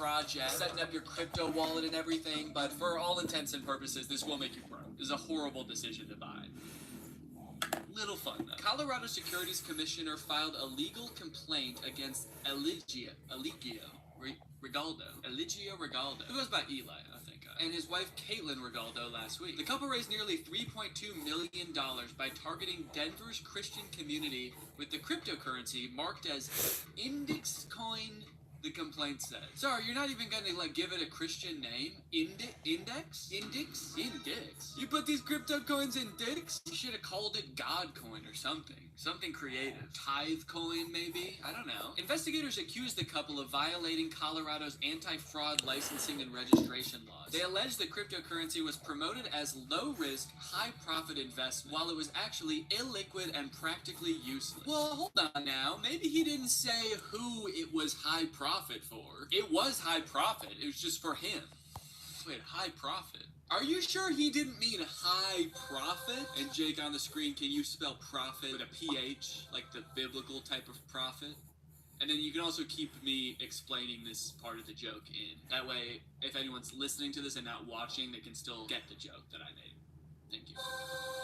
project, setting up your crypto wallet and everything, but for all intents and purposes, this will make you broke. This is a horrible decision to buy. Little fun, though. Colorado Securities Commissioner filed a legal complaint against Eligio Regaldo, who goes by Eli, I think, and his wife Caitlin Regaldo last week. The couple raised nearly $3.2 million by targeting Denver's Christian community with the cryptocurrency marked as index coin. The complaint said. Sorry, you're not even gonna like give it a Christian name? Index? You put these crypto coins in dicks? You should have called it God coin or something. Something creative. Tithe coin, maybe? I don't know. Investigators accused the couple of violating Colorado's anti-fraud licensing and registration laws. They alleged the cryptocurrency was promoted as low-risk, high-profit investment, while it was actually illiquid and practically useless. Well, hold on now. Maybe he didn't say who it was high profit for. It was high profit. It was just for him. Wait, high profit? Are you sure he didn't mean high profit? And Jake, on the screen, can you spell profit with a PH, like the biblical type of profit? And then you can also keep me explaining this part of the joke in. That way, if anyone's listening to this and not watching, they can still get the joke that I made. Thank you.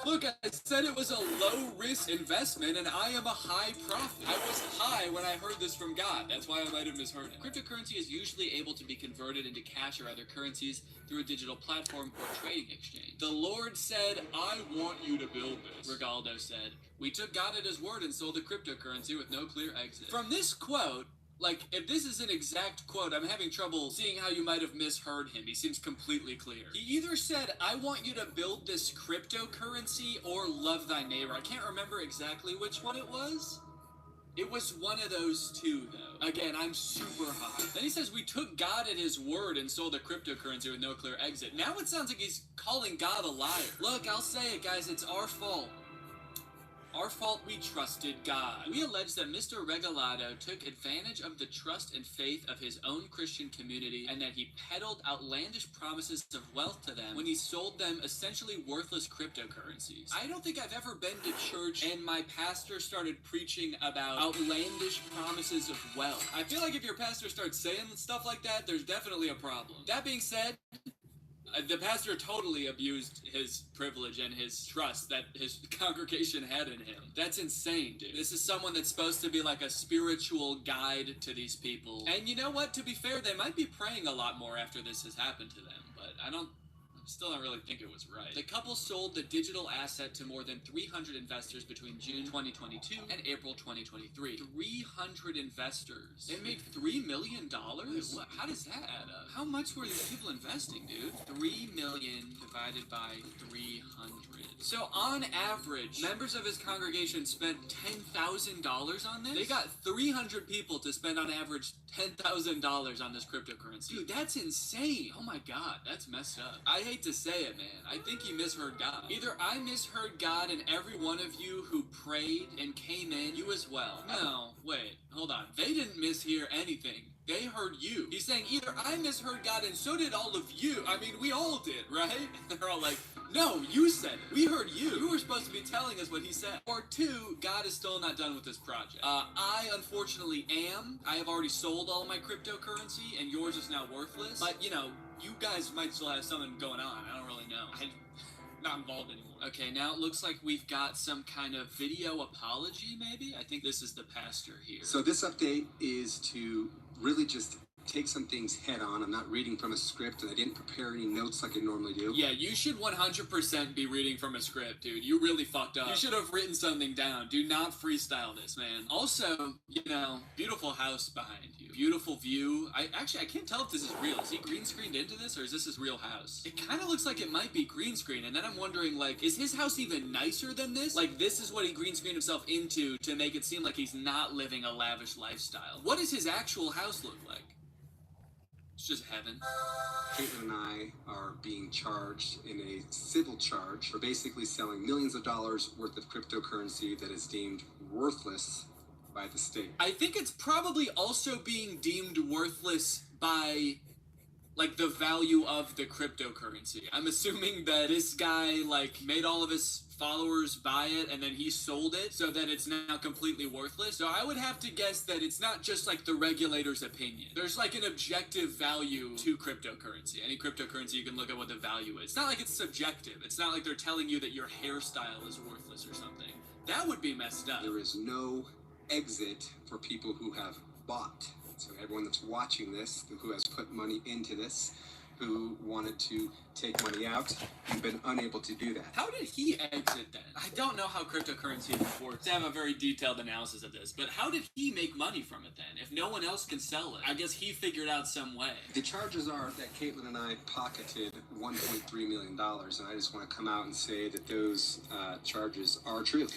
Look, I said it was a low-risk investment, and I am a high profit. I was high when I heard this from God. That's why I might have misheard it. Cryptocurrency is usually able to be converted into cash or other currencies through a digital platform or trading exchange. The Lord said, I want you to build this, Regaldo said. We took God at his word and sold the cryptocurrency with no clear exit. From this quote, like, if this is an exact quote, I'm having trouble seeing how you might have misheard him. He seems completely clear. He either said, I want you to build this cryptocurrency, or love thy neighbor. I can't remember exactly which one it was. It was one of those two, though. Again, I'm super high. Then he says, we took God at his word and sold the cryptocurrency with no clear exit. Now it sounds like he's calling God a liar. Look, I'll say it, guys. It's our fault. Our fault we trusted God. We allege that Mr. Regalado took advantage of the trust and faith of his own Christian community and that he peddled outlandish promises of wealth to them when he sold them essentially worthless cryptocurrencies. I don't think I've ever been to church and my pastor started preaching about outlandish promises of wealth. I feel like if your pastor starts saying stuff like that, there's definitely a problem. That being said, the pastor totally abused his privilege and his trust that his congregation had in him. That's insane, dude. This is someone that's supposed to be like a spiritual guide to these people. And you know what? To be fair, they might be praying a lot more after this has happened to them, but I still don't really think it was right. The couple sold the digital asset to more than 300 investors between June 2022 and April 2023. 300 investors. They made $3 million? How does that add up? How much were these people investing, dude? 3 million divided by 300. So on average, members of his congregation spent $10,000 on this? They got 300 people to spend on average $10,000 on this cryptocurrency. Dude, that's insane. Oh my God, that's messed up. I hate to say it, man. I think you misheard God. Either I misheard God and every one of you who prayed and came in, you as well. No, wait, hold on. They didn't mishear anything. They heard you. He's saying either I misheard God and so did all of you. I mean, we all did, right? They're all like, no, you said it. We heard you. You were supposed to be telling us what he said. Or two, God is still not done with this project. I unfortunately am. I have already sold all my cryptocurrency and yours is now worthless. But, you know, you guys might still have something going on. I don't really know. I'm not involved anymore. Okay, now it looks like we've got some kind of video apology, maybe? I think this is the pastor here. So this update is to really just take some things head on. I'm not reading from a script, and I didn't prepare any notes like I normally do. Yeah, you should 100% be reading from a script, dude. You really fucked up. You should have written something down. Do not freestyle this, man. Also, you know, beautiful house behind you. Beautiful view. I can't tell if this is real. Is he green screened into this, or is this his real house? It kind of looks like it might be green screen, and then I'm wondering, like, is his house even nicer than this? Like, this is what he green screened himself into to make it seem like he's not living a lavish lifestyle. What does his actual house look like? It's just heaven. Caitlin and I are being charged in a civil charge for basically selling millions of dollars worth of cryptocurrency that is deemed worthless by the state. I think it's probably also being deemed worthless by like the value of the cryptocurrency. I'm assuming that this guy like made all of his followers buy it and then he sold it so that it's now completely worthless. So I would have to guess that it's not just like the regulator's opinion. There's like an objective value to cryptocurrency. Any cryptocurrency, you can look at what the value is. It's not like it's subjective. It's not like they're telling you that your hairstyle is worthless or something. That would be messed up. There is no exit for people who have bought. So everyone that's watching this, who has put money into this, who wanted to take money out, you've been unable to do that. How did he exit then? I don't know how cryptocurrency works. I have a very detailed analysis of this, but how did he make money from it then? If no one else can sell it, I guess he figured out some way. The charges are that Caitlin and I pocketed $1.3 million, and I just want to come out and say that those charges are true.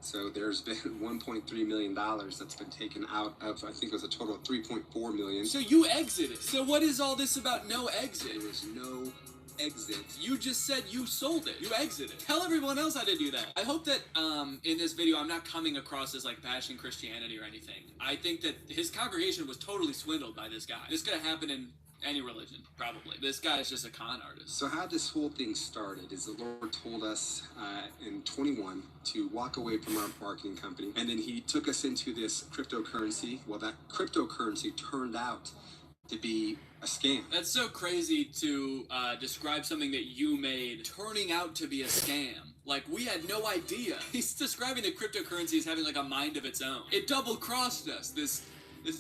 So there's been $1.3 million that's been taken out of, I think it was a total of $3.4 million. So you exited. So what is all this about no exit? There was no exit. You just said you sold it. You exited. Tell everyone else how to do that. I hope that in this video I'm not coming across as like bashing Christianity or anything. I think that his congregation was totally swindled by this guy. This could have happened in any religion, probably. This guy is just a con artist. So how this whole thing started is the Lord told us in 21 to walk away from our marketing company, and then he took us into this cryptocurrency. Well, that cryptocurrency turned out to be a scam. That's so crazy to describe something that you made turning out to be a scam. Like, we had no idea. He's describing the cryptocurrency as having like a mind of its own. It double-crossed us, this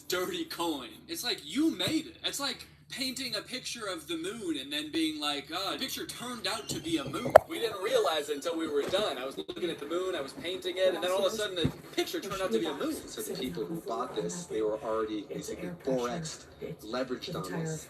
dirty coin. It's like, you made it. It's like painting a picture of the moon and then being like, oh, the picture turned out to be a moon. We didn't realize it until we were done. I was looking at the moon, I was painting it, and then all of a sudden the picture turned out to be a moon. So the people who bought this, they were already basically 4x leveraged on this.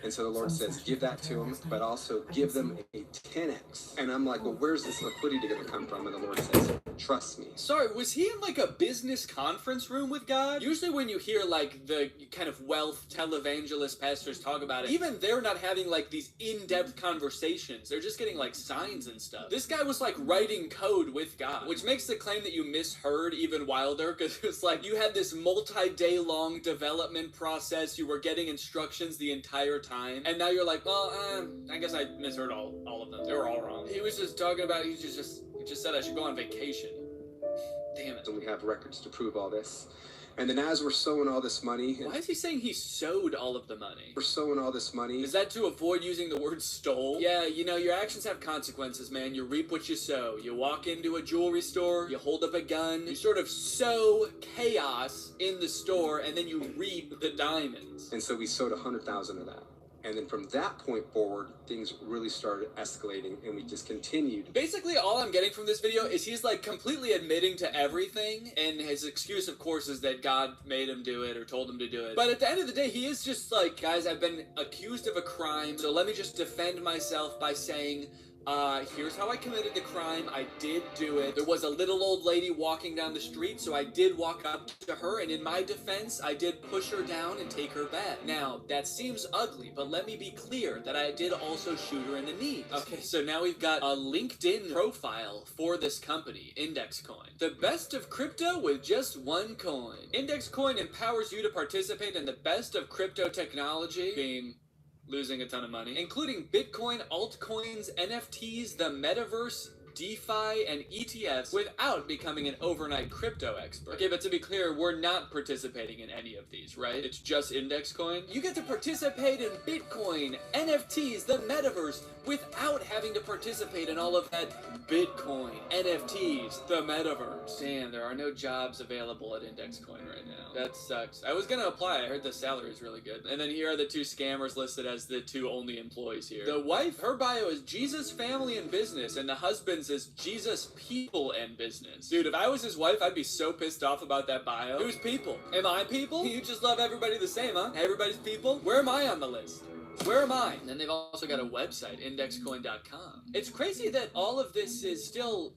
And so the Lord says, give that to them, but also give them a 10x. And I'm like, well, where's this liquidity going to come from? And the Lord says, trust me. Sorry, was he in like a business conference room with God? Usually when you hear like the kind of wealth televangelist pastors talk about it, even they're not having like these in-depth conversations. They're just getting like signs and stuff. This guy was like writing code with God, which makes the claim that you misheard even wilder, because it's like you had this multi-day long development process. You were getting instructions the entire time, and now you're like, well, I guess I misheard all of them. They were all wrong. He was just talking about, he just said I should go on vacation. Damn it. And we have records to prove all this. And then as we're sowing all this money... Why is he saying he sowed all of the money? We're sowing all this money... Is that to avoid using the word stole? Yeah, you know, your actions have consequences, man. You reap what you sow. You walk into a jewelry store, you hold up a gun, you sort of sow chaos in the store, and then you reap the diamonds. And so we sowed 100,000 of that. And then from that point forward, things really started escalating, and we just continued. Basically, all I'm getting from this video is he's like completely admitting to everything, and his excuse, of course, is that God made him do it or told him to do it. But at the end of the day, he is just like, guys, I've been accused of a crime, so let me just defend myself by saying, here's how I committed the crime. I did do it. There was a little old lady walking down the street, so I did walk up to her, and in my defense, I did push her down and take her back. Now, that seems ugly, but let me be clear that I did also shoot her in the knee. Okay, so now we've got a LinkedIn profile for this company, Index Coin. The best of crypto with just one coin. Index Coin empowers you to participate in the best of crypto technology, being losing a ton of money, including Bitcoin, altcoins, NFTs, the metaverse, DeFi, and ETFs without becoming an overnight crypto expert. Okay, but to be clear, we're not participating in any of these, right? It's just Index Coin. You get to participate in Bitcoin, NFTs, the metaverse, without having to participate in all of that Bitcoin, NFTs, the metaverse. Damn, there are no jobs available at Index Coin right now. That sucks. I was gonna apply. I heard the salary is really good. And then here are the two scammers listed as the two only employees here. The wife, her bio is Jesus Family and Business, and the husband's is Jesus People and Business. Dude, if I was his wife, I'd be so pissed off about that bio. Who's people? Am I people? You just love everybody the same, huh? Everybody's people? Where am I on the list? Where am I? And then they've also got a website, indexcoin.com. It's crazy that all of this is still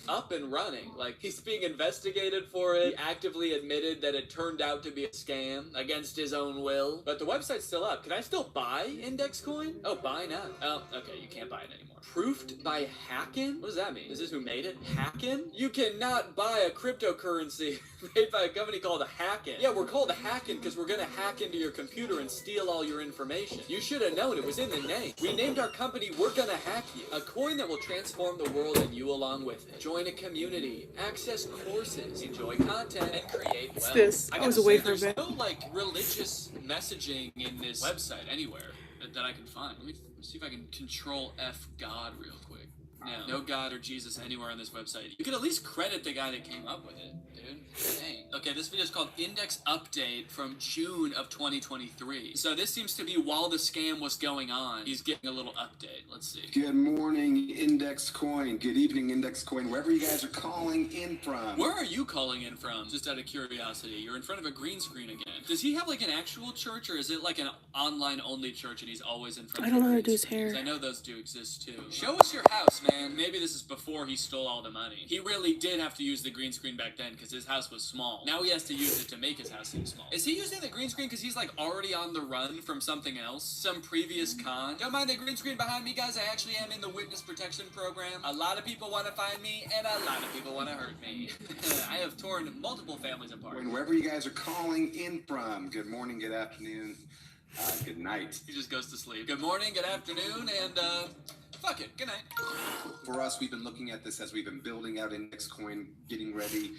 up and running. Like, he's being investigated for it. He actively admitted that it turned out to be a scam against his own will. But the website's still up. Can I still buy index coin? Oh, buy now. Oh, okay, you can't buy it anymore. Proofed by Hackin? What does that mean? Is this who made it? Hackin? You cannot buy a cryptocurrency made by a company called Hackin. Yeah, we're called Hackin because we're gonna hack into your computer and steal all your information. You should have known, it was in the name. We named our company We're Gonna Hack You. A coin that will transform the world and you along with it. Join a community, access courses, enjoy content, and create wealth. What's this? I was away for a bit. There's no, like, religious messaging in this website anywhere that I can find. Let me see if I can control F God real quick. No God or Jesus anywhere on this website. You could at least credit the guy that came up with it, dude. Dang. Okay, this video is called Index Update from June of 2023. So this seems to be while the scam was going on. He's getting a little update. Let's see. Good morning, Index Coin. Good evening, Index Coin. Wherever you guys are calling in from. Where are you calling in from? Just out of curiosity. You're in front of a green screen again. Does he have like an actual church, or is it like an online-only church and he's always in front of I don't know how to green do his screens? hair. I know those do exist too. Show us your house, man. Maybe this is before he stole all the money. He really did have to use the green screen back then because his house was small. Now he has to use it to make his house seem small. Is he using the green screen because he's like already on the run from something else? Some previous con? Don't mind the green screen behind me, guys. I actually am in the witness protection program. A lot of people want to find me and a lot of people want to hurt me. I have torn multiple families apart. And wherever you guys are calling in from. Good morning, good afternoon, good night. He just goes to sleep. Good morning, good afternoon, and fuck it. Good night. For us, we've been looking at this as we've been building out Index Coin, getting ready.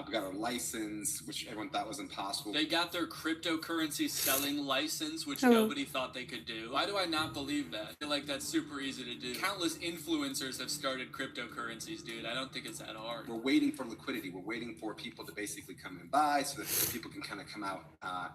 We got our license, which everyone thought was impossible. They got their cryptocurrency selling license, which nobody thought they could do. Why do I not believe that? I feel like that's super easy to do. Countless influencers have started cryptocurrencies, dude. I don't think it's that hard. We're waiting for liquidity. We're waiting for people to basically come and buy so that people can kind of come out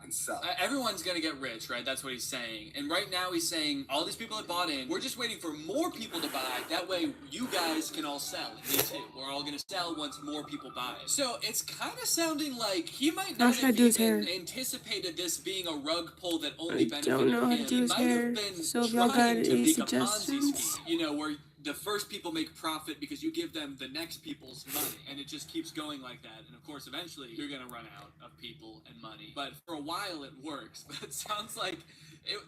and sell. Everyone's gonna get rich, right? That's what he's saying. And right now he's saying, all these people that bought in, we're just waiting for more people to buy. That way you guys can all sell. Me too. We're all gonna sell once more people buy. So it's kind of sounding like he might not have even anticipated this being a rug pull that only benefited him. I don't know how to do his hair, so if y'all got any suggestions. You know, where the first people make profit because you give them the next people's money, and it just keeps going like that. And of course, eventually, you're gonna run out of people and money. But for a while, it works. But it sounds like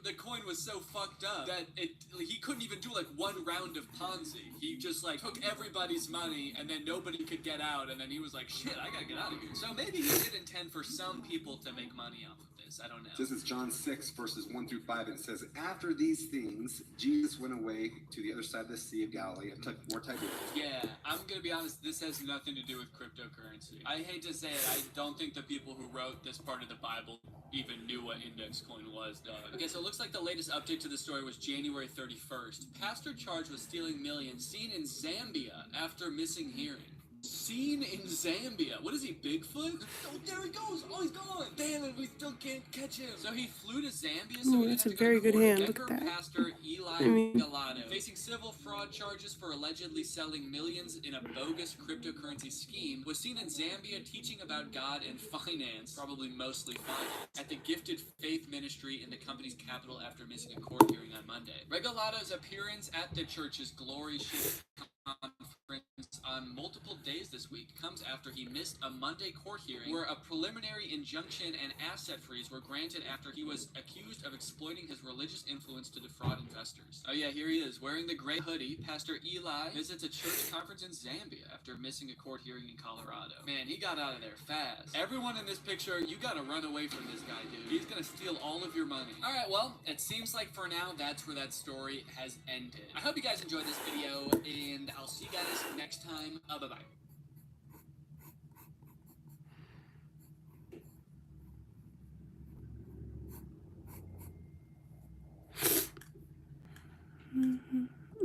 the coin was so fucked up that he couldn't even do like one round of Ponzi. He just like took everybody's money and then nobody could get out, and then he was like, shit, I gotta get out of here. So maybe he did intend for some people to make money off of this. I don't know. This is John 6, verses 1 through 5, and it says, after these things, Jesus went away to the other side of the Sea of Galilee and took more Tiberias. Yeah, I'm gonna be honest, this has nothing to do with cryptocurrency. I hate to say it, I don't think the people who wrote this part of the Bible even knew what index coin was, dog. Okay, so it looks like the latest update to the story was January 31st. Pastor charged with stealing millions, seen in Zambia after missing hearing. Seen in Zambia. What is he, Bigfoot? Oh, there he goes. Oh, he's gone. Damn it, we still can't catch him. So he flew to Zambia. So that's a very good hand. Look at that. Pastor Eli Galado, facing civil fraud charges for allegedly selling millions in a bogus cryptocurrency scheme, was seen in Zambia teaching about God and finance, probably mostly finance, at the Gifted Faith Ministry in the company's capital after missing a court hearing on Monday. Regalado's appearance at the church's Glory Shift conference on multiple days this week comes after he missed a Monday court hearing where a preliminary injunction and asset freeze were granted after he was accused of exploiting his religious influence to defraud investors. Oh yeah, here he is, wearing the gray hoodie. Pastor Eli visits a church conference in Zambia after missing a court hearing in Colorado. Man, he got out of there fast. Everyone in this picture, you gotta run away from this guy, dude. He's gonna steal all of your money. Alright, well, it seems like for now, that's where that story has ended. I hope you guys enjoyed this video, and I'll see you guys next time. Bye-bye.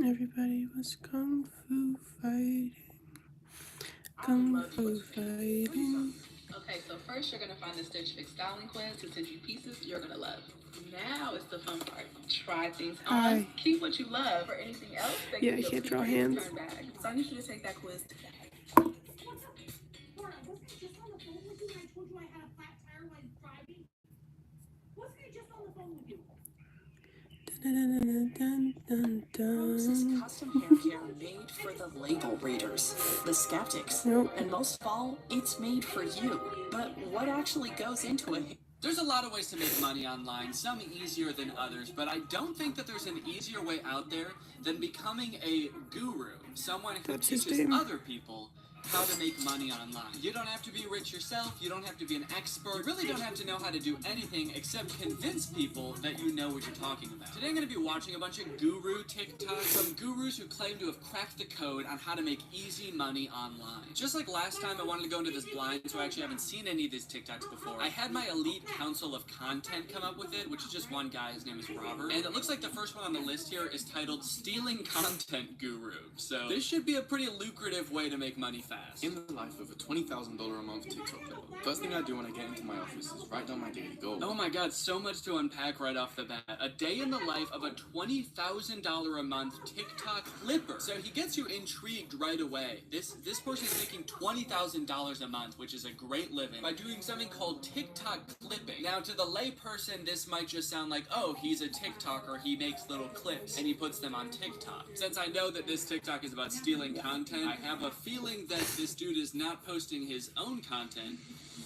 Everybody was kung fu fighting. Kung fu fighting. Okay, so first you're gonna find the Stitch Fix styling quiz to send you pieces you're gonna love. Now it's the fun part. Try things on. Keep what you love. For anything else, they I can't draw hands. So I need you to take that quiz. Rose is custom hair care made for the label readers, the skeptics. Nope. And most of all, it's made for you. But what actually goes into it? There's a lot of ways to make money online, some easier than others, but I don't think that there's an easier way out there than becoming a guru, someone who That's his teaches name. other people how to make money online. You don't have to be rich yourself, you don't have to be an expert, you really don't have to know how to do anything except convince people that you know what you're talking about. Today I'm going to be watching a bunch of guru TikToks, some gurus who claim to have cracked the code on how to make easy money online. Just like last time I wanted to go into this blind, so I actually haven't seen any of these TikToks before. I had my elite council of content come up with it, which is just one guy, his name is Robert, and it looks like the first one on the list here is titled Stealing Content Guru. So this should be a pretty lucrative way to make money fast. In the life of a $20,000 a month TikTok level, first thing I do when I get into my office is write down my daily goals. Oh my god, so much to unpack right off the bat. A day in the life of a $20,000 a month TikTok clipper. So he gets you intrigued right away. This person is making $20,000 a month, which is a great living, by doing something called TikTok clipping. Now, to the lay person, this might just sound like, oh, he's a TikToker, he makes little clips, and he puts them on TikTok. Since I know that this TikTok is about stealing content, I have a feeling that this dude is not posting his own content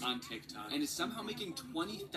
on TikTok and is somehow making $20,000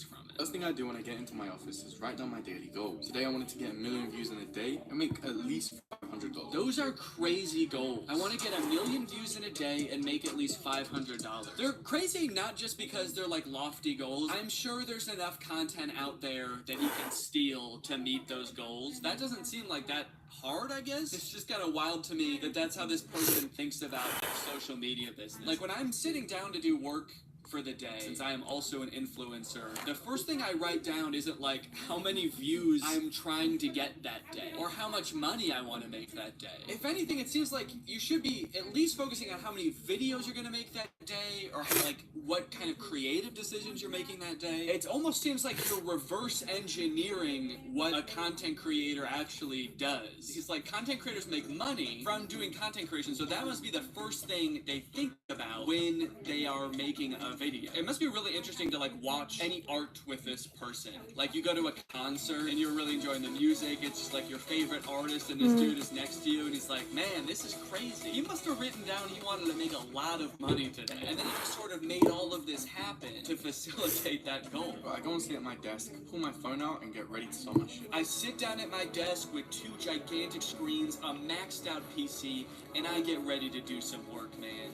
from it. First thing I do when I get into my office is write down my daily goals. Today I wanted to get 1 million views in a day and make at least $500. Those are crazy goals. I want to get 1 million views in a day and make at least $500. They're crazy not just because they're like lofty goals. I'm sure there's enough content out there that he can steal to meet those goals. That doesn't seem like that hard, I guess. It's just kind of wild to me that that's how this person thinks about their social media business. Like when I'm sitting down to do work for the day, since I am also an influencer, the first thing I write down isn't like how many views I'm trying to get that day or how much money I want to make that day. If anything, it seems like you should be at least focusing on how many videos you're going to make that day or like what kind of creative decisions you're making that day. It almost seems like you're reverse engineering what a content creator actually does. Because like content creators make money from doing content creation, so that must be the first thing they think about when they are making a video. It must be really interesting to like watch any art with this person. Like you go to a concert and you're really enjoying the music, it's just like your favorite artist and this dude is next to you and he's like, man, this is crazy. He must have written down he wanted to make a lot of money today. And then he just sort of made all of this happen to facilitate that goal. I go and sit at my desk, pull my phone out and get ready to start my shit. I sit down at my desk with 2 gigantic screens, a maxed out PC, and I get ready to do some work, man.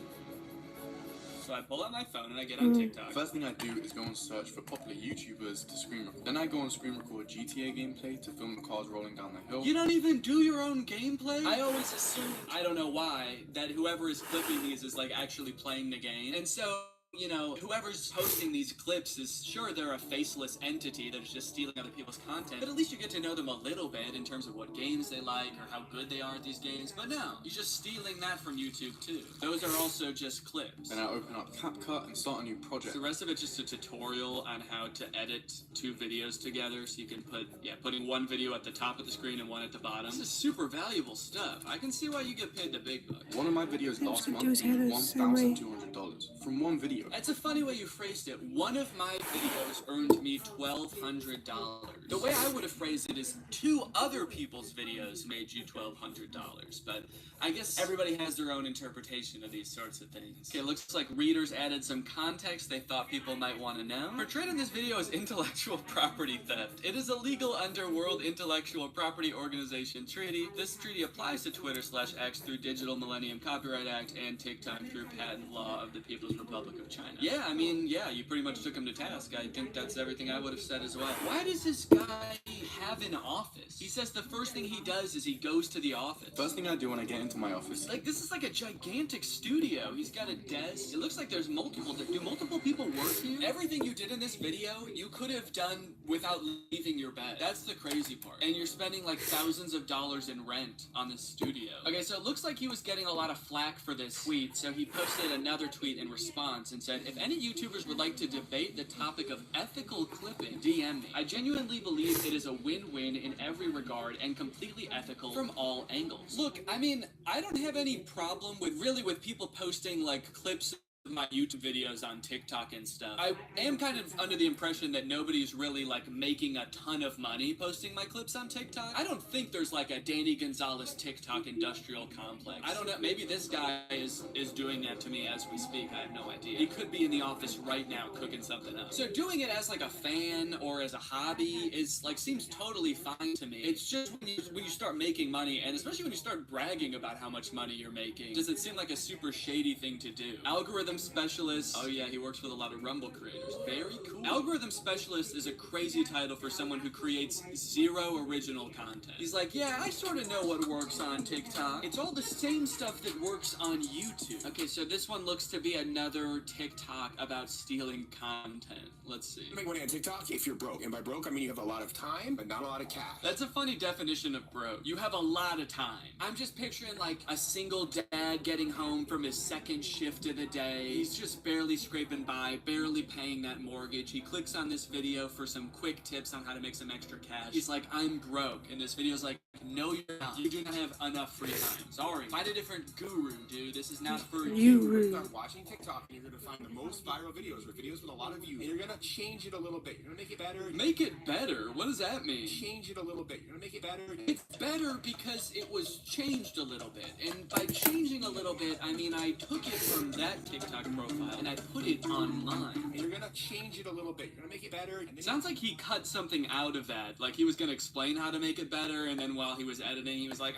So I pull out my phone and I get on TikTok. First thing I do is go and search for popular YouTubers to screen record. Then I go and screen record GTA gameplay to film the cars rolling down the hill. You don't even do your own gameplay? I always assume, I don't know why, that whoever is clipping these is like actually playing the game. And so, you know, whoever's posting these clips is sure they're a faceless entity that is just stealing other people's content, but at least you get to know them a little bit in terms of what games they like or how good they are at these games. But no, you're just stealing that from YouTube too. Those are also just clips. Then I open up CapCut and start a new project. The rest of it's just a tutorial on how to edit 2 videos together, so you can putting one video at the top of the screen and one at the bottom. This is super valuable stuff. I can see why you get paid the big bucks. One of my videos last month made $1,200 from one video. That's a funny way you phrased it. One of my videos earned me $1,200. The way I would have phrased it is 2 other people's videos made you $1,200. But I guess everybody has their own interpretation of these sorts of things. Okay, it looks like readers added some context they thought people might want to know. Portrayed in this video is intellectual property theft. It is illegal under World Intellectual Property Organization Treaty. This treaty applies to Twitter/X through Digital Millennium Copyright Act and TikTok through Patent Law of the People's Republic of China. Yeah, I mean, yeah, you pretty much took him to task. I think that's everything I would have said as well. Why does this guy have an office? He says the first thing he does is he goes to the office. First thing I do when I get into my office. Like, this is like a gigantic studio. He's got a desk. It looks like there's multiple. Do multiple people work here? Everything you did in this video, you could have done without leaving your bed. That's the crazy part. And you're spending like thousands of dollars in rent on this studio. Okay, so it looks like he was getting a lot of flack for this tweet, so he posted another tweet in response and said, if any YouTubers would like to debate the topic of ethical clipping, DM me. I genuinely believe it is a win-win in every regard and completely ethical from all angles. Look, I mean, I don't have any problem with people posting like clips my YouTube videos on TikTok and stuff, I am kind of under the impression that nobody's really like making a ton of money posting my clips on TikTok. I don't think there's like a Danny Gonzalez TikTok industrial complex. I don't know, maybe this guy is doing that to me as we speak. I have no idea. He could be in the office right now cooking something up. So doing it as like a fan or as a hobby is like seems totally fine to me. It's just when you start making money, and especially when you start bragging about how much money you're making, does it seem like a super shady thing to do. Algorithm specialist. Oh yeah, he works with a lot of Rumble creators. Very cool. Algorithm specialist is a crazy title for someone who creates zero original content. He's like, yeah, I sort of know what works on TikTok. It's all the same stuff that works on YouTube. Okay, so this one looks to be another TikTok about stealing content. Let's see. Make money on TikTok if you're broke. And by broke, I mean you have a lot of time, but not a lot of cash. That's a funny definition of broke. You have a lot of time. I'm just picturing like a single dad getting home from his second shift of the day. He's just barely scraping by, barely paying that mortgage. He clicks on this video for some quick tips on how to make some extra cash. He's like, I'm broke. And this video's like, no, you're not. You do not have enough free time. Sorry. Find a different guru, dude. This is not for you. You're gonna start watching TikTok and you're gonna find the most viral videos or videos with a lot of views. And you're gonna change it a little bit. You're gonna make it better. Make it better? What does that mean? Change it a little bit. You're gonna make it better. It's better because it was changed a little bit. And by changing a little bit, I mean I took it from that TikTok profile and I put it online. And you're gonna change it a little bit. You're gonna make it better. It sounds like he cut something out of that. Like he was gonna explain how to make it better, and then while he was editing, he was like,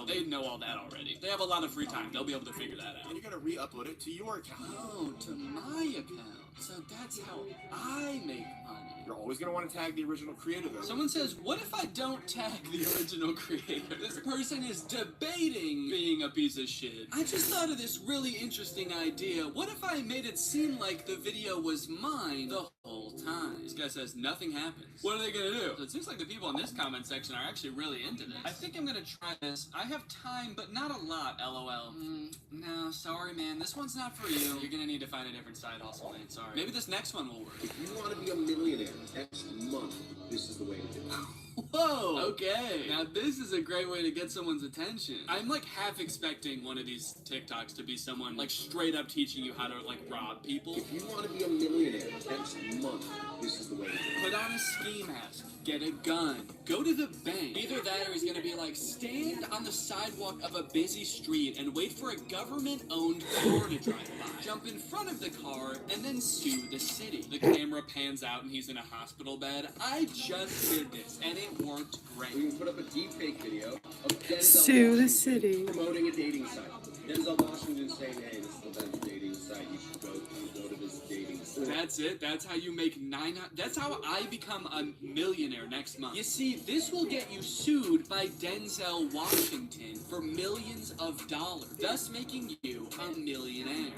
they know all that already. They have a lot of free time. They'll be able to figure that out. And you're gonna re-upload it to your account. Oh, to my account. So that's how I make money. You're always gonna want to tag the original creator though. Someone says, what if I don't tag the original creator? This person is debating being a piece of shit. I just thought of this really interesting idea. What if I made it seem like the video was mine the whole time? This guy says nothing happens. What are they gonna do? So it seems like the people in this comment section are actually really into this. I think I'm gonna try this. I have time, but not a lot, lol. No, sorry man, this one's not for you. You're gonna need to find a different side hustle, man, sorry. Maybe this next one will work. If you want to be a millionaire next month, this is the way to do it. Whoa! Okay, now this is a great way to get someone's attention. I'm like half expecting one of these TikToks to be someone like straight up teaching you how to like rob people. If you want to be a millionaire next month, this is the way to do it. Put on a ski mask, get a gun, go to the bank. Either that or he's gonna be like, stand on the sidewalk of a busy street and wait for a government-owned car to drive by. Jump in front of the car and then sue the city. The camera pans out and he's in a hospital bed. I just did this and it worked great. We can put up a deepfake video of Denzel Sue the Washington city. promoting a dating site. Denzel Washington saying, hey, this is the best dating site. You should go to this dating site. That's it. That's how you make that's how I become a millionaire next month. You see, this will get you sued by Denzel Washington for millions of dollars, thus making you a millionaire.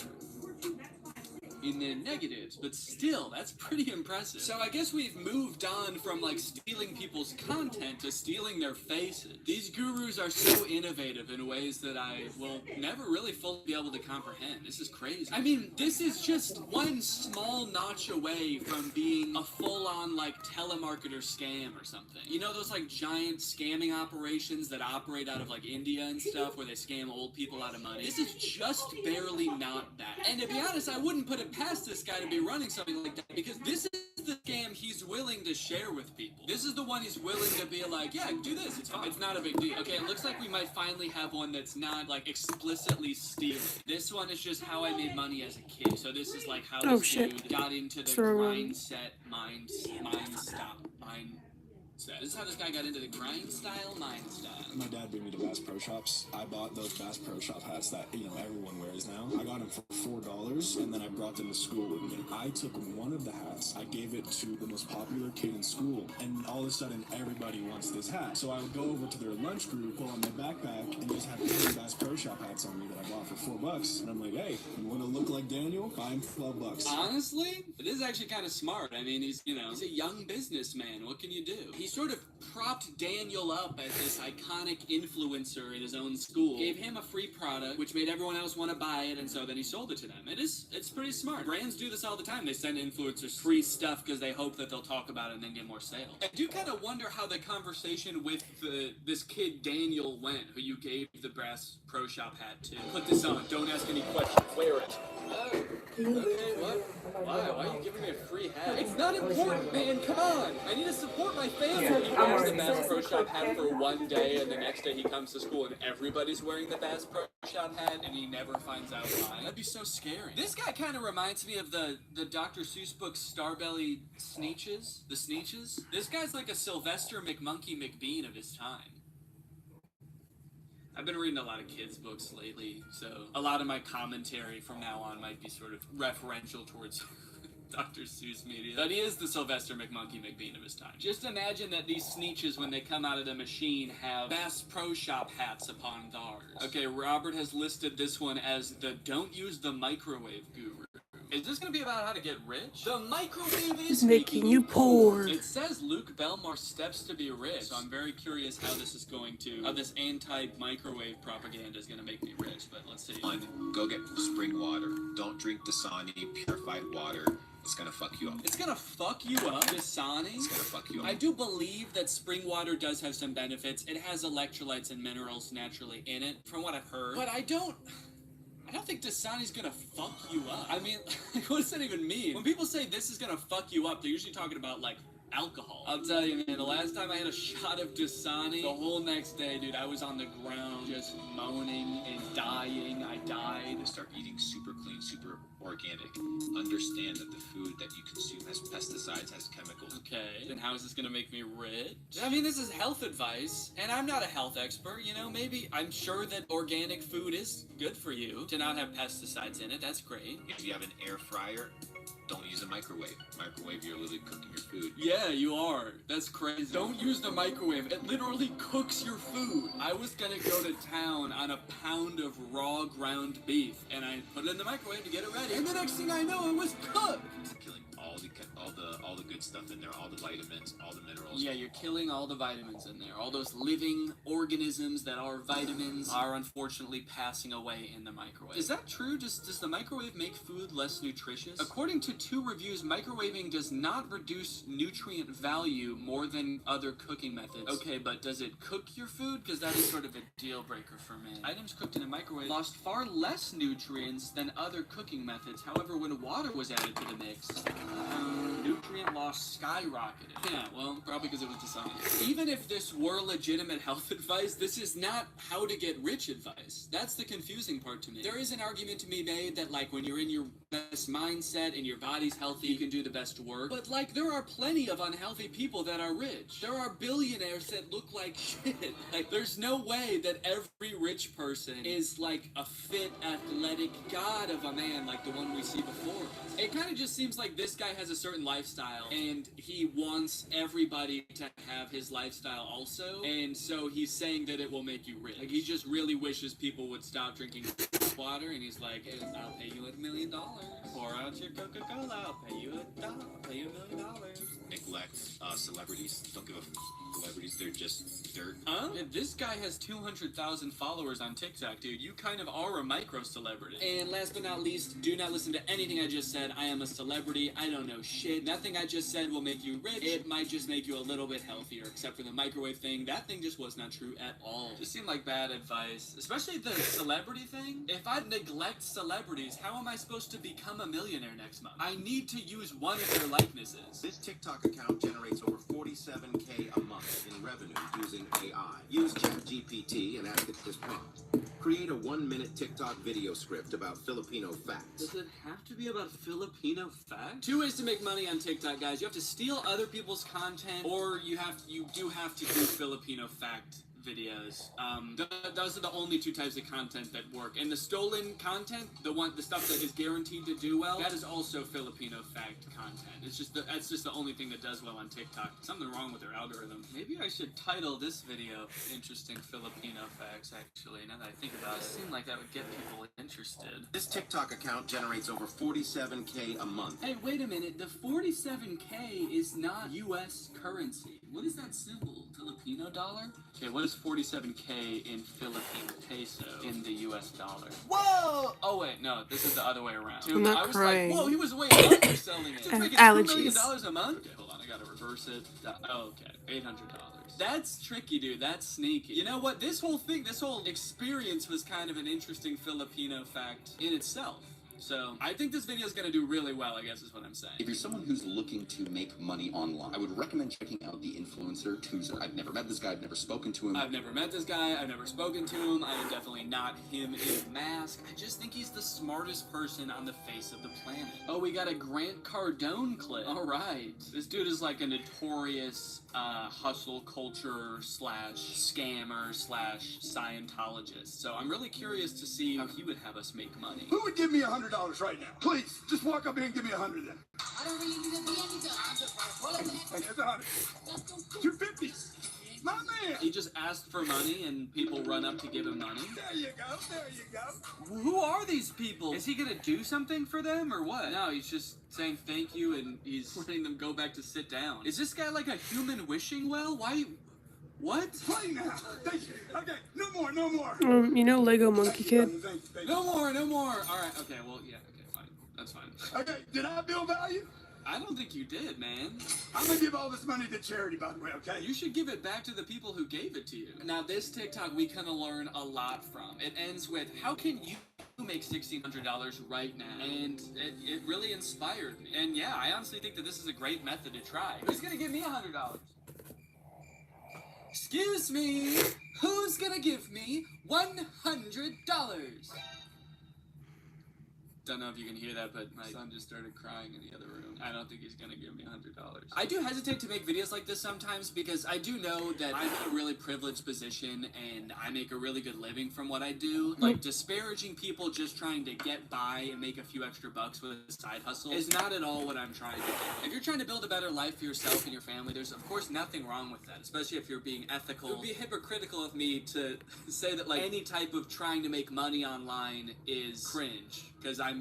In the negatives, but still, that's pretty impressive. So I guess we've moved on from like stealing people's content to stealing their faces. These gurus are so innovative in ways that I will never really fully be able to comprehend. This is crazy. I mean, this is just one small notch away from being a full-on like telemarketer scam or something. You know those like giant scamming operations that operate out of like India and stuff where they scam old people out of money? This is just barely not that. And to be honest, I wouldn't put it past this guy to be running something like that because this is the scam he's willing to share with people. This is the one he's willing to be like, yeah, do this, it's fine. It's not a big deal. Okay, it looks like we might finally have one that's not like explicitly stealing. This one is just how I made money as a kid. So this is like how this dude got into the This is how this guy got into the grind style, mind style. My dad brought me to Bass Pro Shops. I bought those Bass Pro Shop hats that, everyone wears now. I got them for $4, and then I brought them to school with me. I took one of the hats, I gave it to the most popular kid in school, and all of a sudden, everybody wants this hat. So I would go over to their lunch group, pull out my backpack, and just have 10 Bass Pro Shop hats on me that I bought for $4. And I'm like, hey, you want to look like Daniel? Buy him for $12. Honestly, this is actually kind of smart. I mean, he's a young businessman. What can you do? He's sort of propped Daniel up as this iconic influencer in his own school, gave him a free product, which made everyone else want to buy it, and so then he sold it to them. It's pretty smart. Brands do this all the time. They send influencers free stuff because they hope that they'll talk about it and then get more sales. I do kind of wonder how the conversation with this kid Daniel went, who you gave the Brass Pro Shop hat to. Put this on. Don't ask any questions. Wear it. Oh, okay, what? Why are you giving me a free hat? It's not important, man. Come on. I need to support my family. He wears the Bass Pro Shop hat for one day, and the next day he comes to school and everybody's wearing the Bass Pro Shop hat, and he never finds out why. That'd be so scary. This guy kind of reminds me of the Dr. Seuss book Starbelly Sneetches. The Sneetches. This guy's like a Sylvester McMonkey McBean of his time. I've been reading a lot of kids' books lately, so a lot of my commentary from now on might be sort of referential towards Dr. Seuss media. But he is the Sylvester McMonkey McBean of his time. Just imagine that these Sneetches, when they come out of the machine, have Bass Pro Shop hats upon theirs. Okay, Robert has listed this one as the Don't Use the Microwave Guru. Is this going to be about how to get rich? The microwave is making you poor. It says Luke Belmar steps to be rich, so I'm very curious how this is going to, how this anti-microwave propaganda is going to make me rich, but let's see. One, go get spring water. Don't drink Dasani purified water. It's gonna fuck you up. It's gonna fuck you up, Dasani? It's gonna fuck you up. I do believe that spring water does have some benefits. It has electrolytes and minerals naturally in it, from what I've heard. But I don't think Dasani's gonna fuck you up. I mean, what does that even mean? When people say this is gonna fuck you up, they're usually talking about, like, alcohol. I'll tell you, man, the last time I had a shot of Dasani, the whole next day, dude, I was on the ground just moaning and dying. I died. Start eating super clean, super organic. Understand that the food that you consume has pesticides, has chemicals. Okay, then how is this gonna make me rich? I mean, this is health advice, and I'm not a health expert, you know, maybe I'm sure that organic food is good for you to not have pesticides in it. That's great. If you have an air fryer, don't use a microwave. Microwave, you're literally cooking your food. Yeah, you are. That's crazy. Don't use the microwave. It literally cooks your food. I was gonna go to town on a pound of raw ground beef, and I put it in the microwave to get it ready. And the next thing I know, it was cooked. It's killing all the good stuff in there, all the vitamins, all the minerals. Yeah, you're killing all the vitamins in there. All those living organisms that are vitamins are unfortunately passing away in the microwave. Is that true? Does the microwave make food less nutritious? According to 2 reviews, microwaving does not reduce nutrient value more than other cooking methods. Okay, but does it cook your food? Because that is sort of a deal breaker for me. Items cooked in a microwave lost far less nutrients than other cooking methods. However, when water was added to the mix, nutrient loss skyrocketed. Yeah, well, probably because it was Dasani. Even if this were legitimate health advice, this is not how to get rich advice. That's the confusing part to me. There is an argument to be made that, like, when you're in your best mindset and your body's healthy, you can do the best work. But, like, there are plenty of unhealthy people that are rich. There are billionaires that look like shit. Like, there's no way that every rich person is, like, a fit, athletic god of a man like the one we see before us. It kind of just seems like this guy has a certain lifestyle, and he wants everybody to have his lifestyle also, and so he's saying that it will make you rich. Like, he just really wishes people would stop drinking water, and he's like, hey, I'll pay you $1 million. Pour out your Coca-Cola, I'll pay you $1. I'll pay you $1 million. Neglect celebrities. Don't give a celebrities. They're just dirt. Huh? Yeah, this guy has 200,000 followers on TikTok, dude. You kind of are a micro-celebrity. And last but not least, do not listen to anything I just said. I am a celebrity. I don't know shit. Nothing I just said will make you rich. It might just make you a little bit healthier, except for the microwave thing. That thing just was not true at all. Just seemed like bad advice. Especially the celebrity thing. If I neglect celebrities, how am I supposed to become a millionaire next month? I need to use one of their likenesses. This TikTok account generates over $47K a month in revenue using AI. Use ChatGPT and ask it this prompt. Create a 1-minute TikTok video script about Filipino facts. Does it have to be about Filipino facts? 2 ways to make money on TikTok, guys. You have to steal other people's content, or you do have to do Filipino fact videos. Those are the only two types of content that work. And the stolen content, the stuff that is guaranteed to do well, that is also Filipino fact content. That's just the only thing that does well on TikTok. Something wrong with their algorithm. Maybe I should title this video "Interesting Filipino Facts." Actually, now that I think about it, seemed like that would get people interested. This TikTok account generates over 47K a month. Hey, wait a minute. The 47K is not U.S. currency. What is that symbol? Filipino dollar? Okay, what is 47K in Philippine peso in the U.S. dollar? Whoa! Oh wait, no, this is the other way around. I'm not I was crying. like, whoa, he was way underselling it. It's making $2 million a month? Okay, hold on, I gotta reverse it. Okay, $800. That's tricky, dude. That's sneaky. You know what? This whole experience was kind of an interesting Filipino fact in itself. So, I think this video is going to do really well, I guess is what I'm saying. If you're someone who's looking to make money online, I would recommend checking out the influencer Tuzer. I've never met this guy, I've never spoken to him. I've never met this guy, I've never spoken to him, I am definitely not him in a mask. I just think he's the smartest person on the face of the planet. Oh, we got a Grant Cardone clip. Alright. This dude is like a notorious hustle culture / scammer / Scientologist. So I'm really curious to see how he would have us make money. Who would give me $100 right now? Please, just walk up here and give me 100 then. I don't really need to be anything. I'm just like, Here's 100. 250. My man. He just asked for money and people run up to give him money. There you go. There you go. Who are these people? Is he gonna do something for them or what? No, he's just saying thank you and he's letting them go back to sit down. Is this guy like a human wishing well? Why? What? Play now. Thank you. Okay, no more, no more. You know Lego Monkey Kid? No more, no more. Alright, okay, well, yeah, okay, fine. That's fine. Okay, did I build value? I don't think you did, man. I'm gonna give all this money to charity, by the way, okay? You should give it back to the people who gave it to you. Now, this TikTok we kind of learn a lot from. It ends with, how can you make $1,600 right now? And it really inspired me. And yeah, I honestly think that this is a great method to try. Who's gonna give me $100? Excuse me, who's gonna give me $100? Don't know if you can hear that, but my son just started crying in the other room. I don't think he's gonna give me $100. I do hesitate to make videos like this sometimes because I do know that I'm in a really privileged position and I make a really good living from what I do. Like, disparaging people just trying to get by and make a few extra bucks with a side hustle is not at all what I'm trying to do. If you're trying to build a better life for yourself and your family, there's of course nothing wrong with that, especially if you're being ethical. It would be hypocritical of me to say that like any type of trying to make money online is cringe, because I'm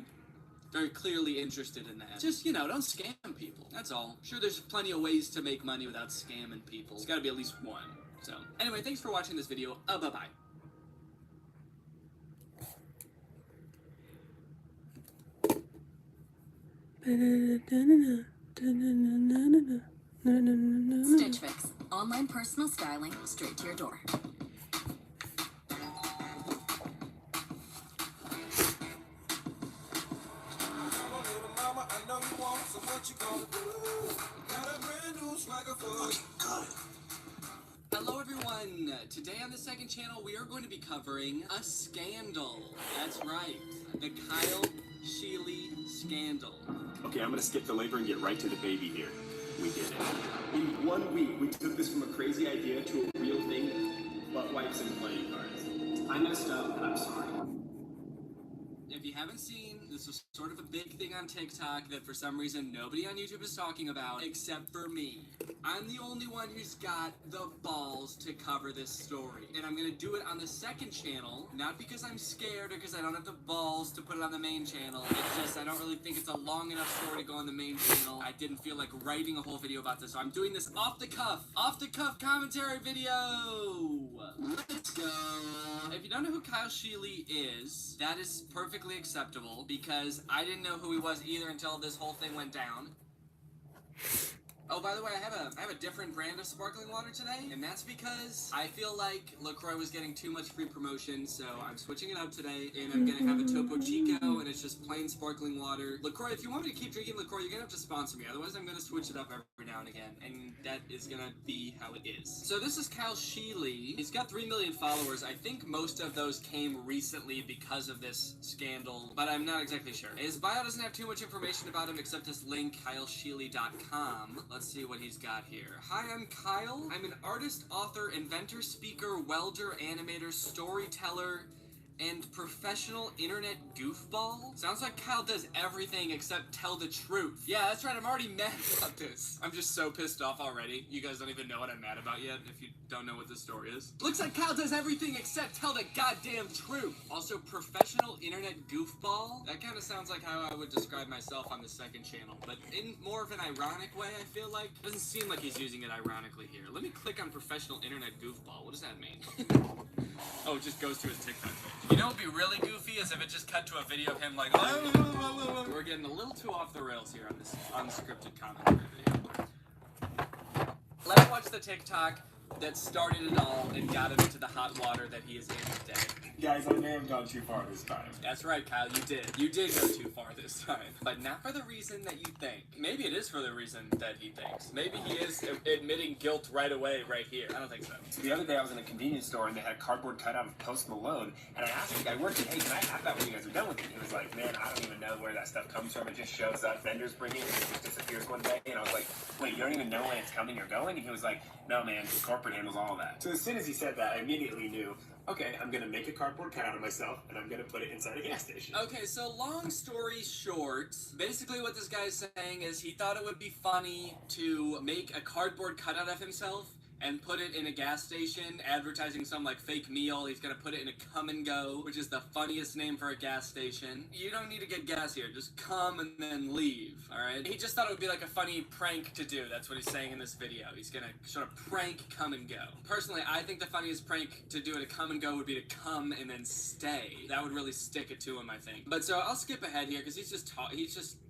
very clearly interested in that. Just, you know, don't scam people. That's all. Sure, there's plenty of ways to make money without scamming people. There's gotta be at least one. So, anyway, thanks for watching this video. Bye-bye. Stitch Fix. Online personal styling straight to your door. Hello everyone! Today on the second channel we are going to be covering a scandal. That's right, the Kyle Sheely scandal. Okay, I'm gonna skip the labor and get right to the baby here. We did it. In 1 week, we took this from a crazy idea to a real thing, butt wipes and playing cards. I messed up, and I'm sorry. If you haven't seen, this was sort of a big thing on TikTok that for some reason nobody on YouTube is talking about except for me. I'm the only one who's got the balls to cover this story. And I'm gonna do it on the second channel, not because I'm scared or because I don't have the balls to put it on the main channel. It's just I don't really think it's a long enough story to go on the main channel. I didn't feel like writing a whole video about this, so I'm doing this off the cuff commentary video. Let's go. If you don't know who Kyle Sheely is, that is perfectly acceptable because I didn't know who he was either until this whole thing went down. Oh, by the way, I have a different brand of sparkling water today, and that's because I feel like LaCroix was getting too much free promotion, so I'm switching it up today, and I'm gonna have a Topo Chico, and it's just plain sparkling water. LaCroix, if you want me to keep drinking LaCroix, you're gonna have to sponsor me, otherwise I'm gonna switch it up every now and again, and that is gonna be how it is. So this is Kyle Sheely. He's got 3 million followers. I think most of those came recently because of this scandal, but I'm not exactly sure. His bio doesn't have too much information about him except this link, kylesheely.com. Let's see what he's got here. Hi, I'm Kyle. I'm an artist, author, inventor, speaker, welder, animator, storyteller, and professional internet goofball? Sounds like Kyle does everything except tell the truth. Yeah, that's right, I'm already mad about this. I'm just so pissed off already. You guys don't even know what I'm mad about yet, if you don't know what this story is. Looks like Kyle does everything except tell the goddamn truth. Also, professional internet goofball? That kind of sounds like how I would describe myself on the second channel, but in more of an ironic way, I feel like. It doesn't seem like he's using it ironically here. Let me click on professional internet goofball. What does that mean? Oh, it just goes to his TikTok page. You know what would be really goofy is if it just cut to a video of him like, we're getting a little too off the rails here on this unscripted commentary video. Let's watch the TikTok that started it all and got him into the hot water that he is in today. Guys, I may have gone too far this time. That's right, Kyle, you did. You did go too far this time. But not for the reason that you think. Maybe it is for the reason that he thinks. Maybe he is admitting guilt right away, right here. I don't think so. So the other day I was in a convenience store and they had a cardboard cutout of Post Malone, and I asked the guy working, hey, can I have that when you guys are done with it? And he was like, man, I don't even know where that stuff comes from. It just shows up, vendors bring it, and it just disappears one day. And I was like, wait, you don't even know when it's coming or going? And he was like, no, man, corporate handles all of that. So as soon as he said that, I immediately knew, okay, I'm gonna make a cardboard cutout of myself, and I'm gonna put it inside a gas station. Okay, so long story short, basically what this guy's saying is he thought it would be funny to make a cardboard cutout of himself and put it in a gas station, advertising some like fake meal. He's gonna put it in a Come and Go, which is the funniest name for a gas station. You don't need to get gas here, just come and then leave, alright? He just thought it would be like a funny prank to do. That's what he's saying in this video. He's gonna sort of prank Come and Go. Personally, I think the funniest prank to do at a Come and Go would be to come and then stay. That would really stick it to him, I think. But so I'll skip ahead here because he's just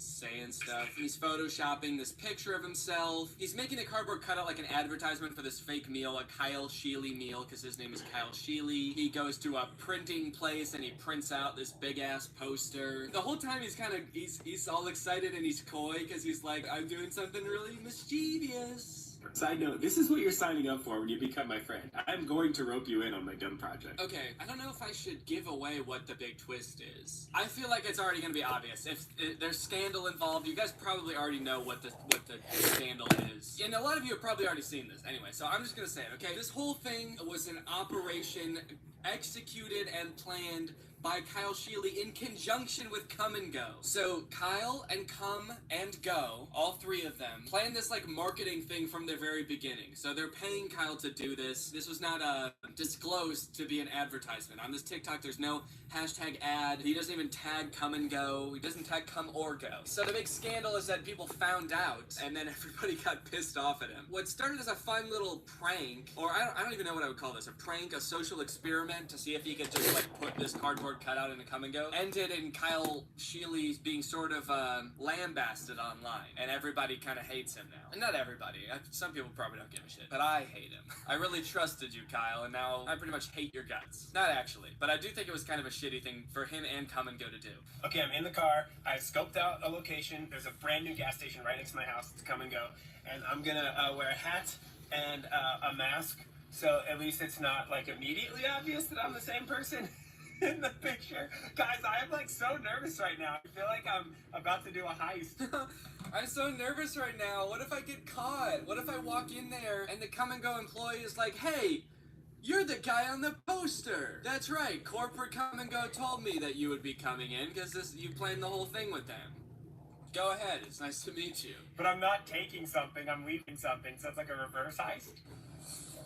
saying stuff. He's photoshopping this picture of himself. He's making a cardboard cutout like an advertisement for this fake meal, a Kyle Sheely meal, because his name is Kyle Sheely. He goes to a printing place and he prints out this big ass poster. The whole time he's all excited and he's coy because he's like, I'm doing something really mischievous. Side note, this is what you're signing up for when you become my friend. I'm going to rope you in on my dumb project. Okay, I don't know if I should give away what the big twist is. I feel like it's already going to be obvious. If there's scandal involved, you guys probably already know what the scandal is. And a lot of you have probably already seen this. Anyway, so I'm just going to say it, okay? This whole thing was an operation executed and planned by Kyle Sheely in conjunction with Come and Go. So Kyle and Come and Go, all three of them, planned this like marketing thing from the very beginning. So they're paying Kyle to do this. This was not disclosed to be an advertisement. On this TikTok, there's no hashtag ad. He doesn't even tag Come and Go. He doesn't tag Come or Go. So the big scandal is that people found out and then everybody got pissed off at him. What started as a fun little prank, or I don't even know what I would call this, a prank, a social experiment to see if he could just like put this cardboard cutout in a Come and Go, ended in Kyle Sheely being sort of lambasted online, and everybody kind of hates him now. And not everybody. Some people probably don't give a shit, but I hate him. I really trusted you, Kyle, and now I pretty much hate your guts. Not actually, but I do think it was kind of a shitty thing for him and Come and Go to do. Okay, I'm in the car. I scoped out a location. There's a brand new gas station right next to my house. It's Come and Go, and I'm gonna wear a hat and a mask, so at least it's not like immediately obvious that I'm the same person in the picture. Guys, I am like so nervous right now. I feel like I'm about to do a heist. I'm so nervous right now. What if I get caught? What if I walk in there and the Come and Go employee is like, hey, you're the guy on the poster. That's right. Corporate Come and Go told me that you would be coming in because you planned the whole thing with them. Go ahead. It's nice to meet you. But I'm not taking something. I'm leaving something. So it's like a reverse heist.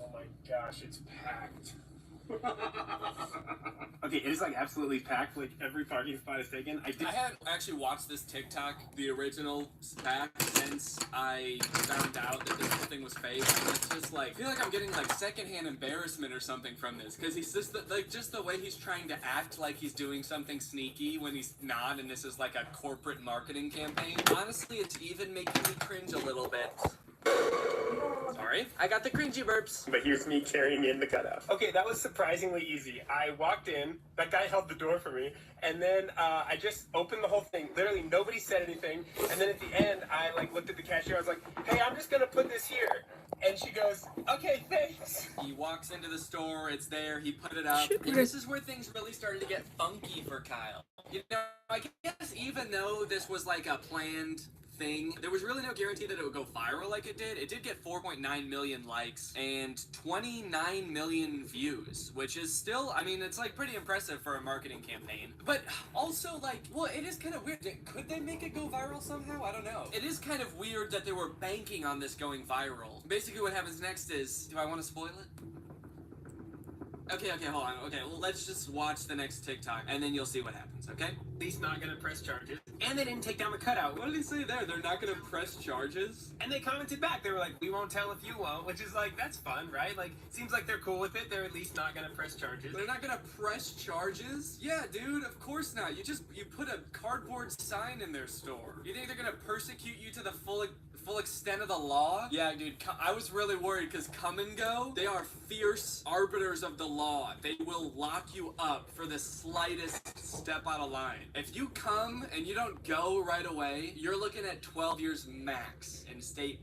Oh my gosh, it's packed. Okay, it is like absolutely packed. Like every parking spot is taken. I hadn't actually watched this TikTok, the original pack, since I found out that this whole thing was fake. And it's just like, I feel like I'm getting like secondhand embarrassment or something from this, because he's just just the way he's trying to act like he's doing something sneaky when he's not, and this is like a corporate marketing campaign. Honestly, it's even making me cringe a little bit. Sorry, I got the cringy burps. But here's me carrying in the cutout. Okay, that was surprisingly easy. I walked in, that guy held the door for me, and then I just opened the whole thing. Literally, nobody said anything. And then at the end, I like looked at the cashier. I was like, hey, I'm just gonna put this here. And she goes, okay, thanks. He walks into the store, it's there, he put it up. And this is where things really started to get funky for Kyle. You know, I guess even though this was like a planned thing. There was really no guarantee that it would go viral like it did. It did get 4.9 million likes and 29 million views, which is still, I mean, it's like pretty impressive for a marketing campaign. But also, like, well, it is kind of weird. Could they make it go viral somehow? I don't know. It is kind of weird that they were banking on this going viral. Basically what happens next is, do I want to spoil it? Okay, hold on. Okay, well, let's just watch the next TikTok, and then you'll see what happens, okay? He's not gonna press charges, and they didn't take down the cutout. What did he say there? They're not gonna press charges? And they commented back. They were like, "We won't tell if you won't," which is like, that's fun, right? Like, seems like they're cool with it. They're at least not gonna press charges. They're not gonna press charges? Yeah, dude, of course not. You put a cardboard sign in their store. You think they're gonna persecute you to the full extent of the law? Yeah, dude, I was really worried because Come and Go, they are fierce arbiters of the law. They will lock you up for the slightest step out of line. If you come and you don't go right away, you're looking at 12 years max in state